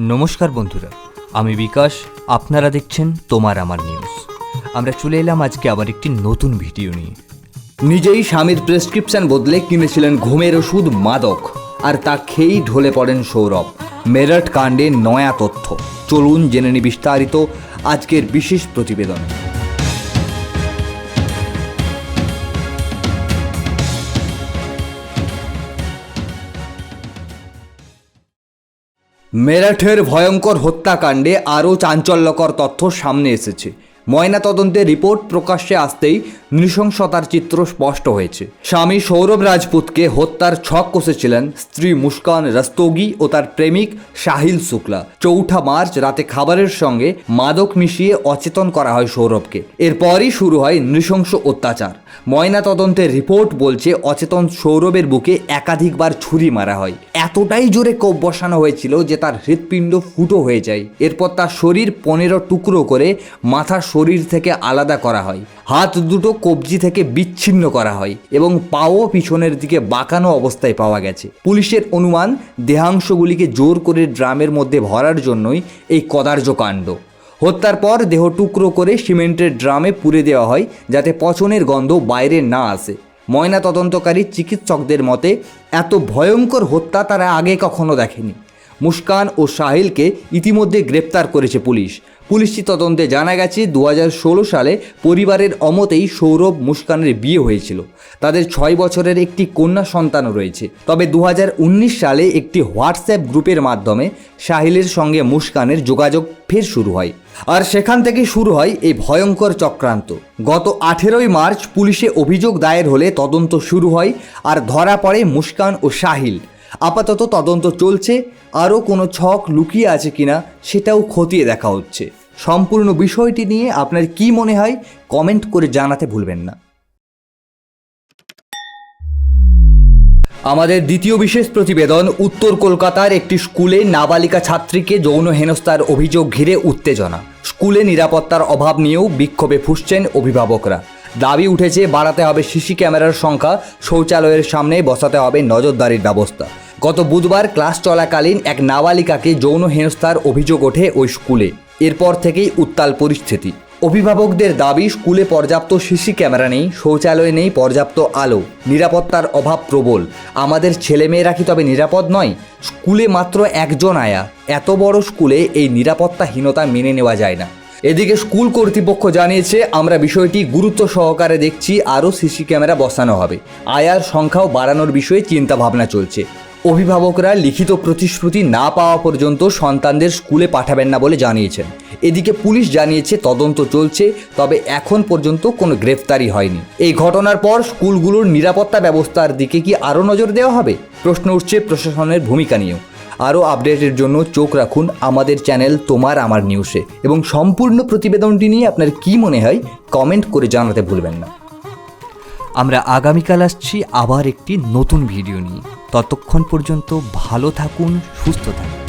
নমস্কার বন্ধুরা, আমি বিকাশ। আপনারা দেখছেন তোমার আমার নিউজ। আমরা চলে এলাম আজকে আবার একটি নতুন ভিডিও নিয়ে। নিজেই স্বামীর প্রেসক্রিপশন বদলে কিনেছিলেন ঘুমের ওষুধ মাদক, আর তা খেয়েই ঢলে পড়েন সৌরভ। মেরঠ কাণ্ডে নয়া তথ্য, চলুন জেনে নি বিস্তারিত আজকের বিশেষ প্রতিবেদন। মেরঠের ভয়ঙ্কর হত্যাকাণ্ডে আরও চাঞ্চল্যকর তথ্য সামনে এসেছে। ময়নাতদন্তের রিপোর্ট প্রকাশ্যে আসতেই নৃশংসতার চিত্র স্পষ্ট হয়েছে। স্বামী সৌরভ রাজপুতকে হত্যার ছক কষেছিলেন স্ত্রী মুস্কান রস্তোগি ও তার প্রেমিক সাহিল শুক্লা। 4 মার্চ রাতে খাবারের সঙ্গে মাদক মিশিয়ে অচেতন করা হয় সৌরভকে। এরপরই শুরু হয় নৃশংস অত্যাচার। ময়নাতদন্তের রিপোর্ট বলছে অচেতন সৌরভের বুকে একাধিকবার ছুরি মারা হয়। এতটাই জোরে কোপ বসানো হয়েছিল যে তার হৃৎপিণ্ড ফুটো হয়ে যায়। এরপর তার শরীর 15 টুকরো করে মাথা শরীর থেকে আলাদা করা হয়। হাত দুটো কবজি থেকে বিচ্ছিন্ন করা হয় এবং পাও পিছনের দিকে বাঁকানো অবস্থায় পাওয়া গেছে। পুলিশের অনুমান, দেহাংশগুলিকে জোর করে ড্রামের মধ্যে ভরার জন্যই এই কদার্য কাণ্ড। হত্যার পর দেহ টুকরো করে সিমেন্টের ড্রামে পুড়ে দেওয়া হয় যাতে পচনের গন্ধ বাইরে না আসে। ময়নাতদন্তকারী চিকিৎসকদের মতে এত ভয়ঙ্কর হত্যা তারা আগে কখনো দেখেনি। মুস্কান ও সাহিলকে ইতিমধ্যে গ্রেপ্তার করেছে পুলিশ। পুলিশি তদন্তে জানা গেছে 2016 সালে পরিবারের অমতেই সৌরভ মুস্কানের বিয়ে হয়েছিল। তাদের 6 বছরের একটি কন্যা সন্তানও রয়েছে। তবে 2019 সালে একটি হোয়াটসঅ্যাপ গ্রুপের মাধ্যমে সাহিলের সঙ্গে মুস্কানের যোগাযোগ ফের শুরু হয়, আর সেখান থেকে শুরু হয় এই ভয়ঙ্কর চক্রান্ত। গত 18 মার্চ পুলিশে অভিযোগ দায়ের হলে তদন্ত শুরু হয় আর ধরা পড়ে মুস্কান ও সাহিল। আপাতত তদন্ত চলছে, আরও কোনো ছক লুকিয়ে আছে কিনা সেটাও খতিয়ে দেখা হচ্ছে। সম্পূর্ণ বিষয়টি নিয়ে আপনার কি মনে হয় কমেন্ট করে জানাতে ভুলবেন না। আমাদের দ্বিতীয় বিশেষ প্রতিবেদন, উত্তর কলকাতার একটি স্কুলে নাবালিকা ছাত্রীকে যৌন হেনস্থার অভিযোগ ঘিরে উত্তেজনা। স্কুলে নিরাপত্তার অভাব নিয়েও বিক্ষোভে ফুঁসছেন অভিভাবকরা। দাবি উঠেছে বাড়াতে হবে সিসি ক্যামেরার সংখ্যা, শৌচালয়ের সামনে বসাতে হবে নজরদারির ব্যবস্থা। গত বুধবার ক্লাস চলাকালীন এক নাবালিকাকে যৌন হেনস্থার অভিযোগ ওঠে ওই স্কুলে। এরপর থেকেই উত্তাল পরিস্থিতি। অভিভাবকদের দাবি, স্কুলে পর্যাপ্ত সিসি ক্যামেরা নেই, শৌচালয়ে নেই পর্যাপ্ত আলো, নিরাপত্তার অভাব প্রবল। আমাদের ছেলেমেয়েরা কি তবে নিরাপদ নয়? স্কুলে মাত্র একজন আয়া, এত বড় স্কুলে এই নিরাপত্তাহীনতা মেনে নেওয়া যায় না। এদিকে স্কুল কর্তৃপক্ষ জানিয়েছে, আমরা বিষয়টি গুরুত্ব সহকারে দেখছি, আরও সিসি ক্যামেরা বসানো হবে। আয়ার সংখ্যাও বাড়ানোর বিষয়ে চিন্তাভাবনা চলছে। অভিভাবকরা লিখিত প্রতিশ্রুতি না পাওয়া পর্যন্ত সন্তানদের স্কুলে পাঠাবেন না বলে জানিয়েছেন। এদিকে পুলিশ জানিয়েছে তদন্ত চলছে, তবে এখন পর্যন্ত কোনো গ্রেফতারি হয়নি। এই ঘটনার পর স্কুলগুলোর নিরাপত্তা ব্যবস্থার দিকে কি আরও নজর দেওয়া হবে? প্রশ্ন উঠছে প্রশাসনের ভূমিকা নিয়েও। আরও আপডেটের জন্য চোখ রাখুন আমাদের চ্যানেল তোমার আমার নিউজে, এবং সম্পূর্ণ প্রতিবেদনটি নিয়ে আপনার কি মনে হয় কমেন্ট করে জানাতে ভুলবেন না। আমরা আগামীকাল আসছি আবার একটি নতুন ভিডিও নিয়ে। ততক্ষণ পর্যন্ত ভালো থাকুন, সুস্থ থাকুন।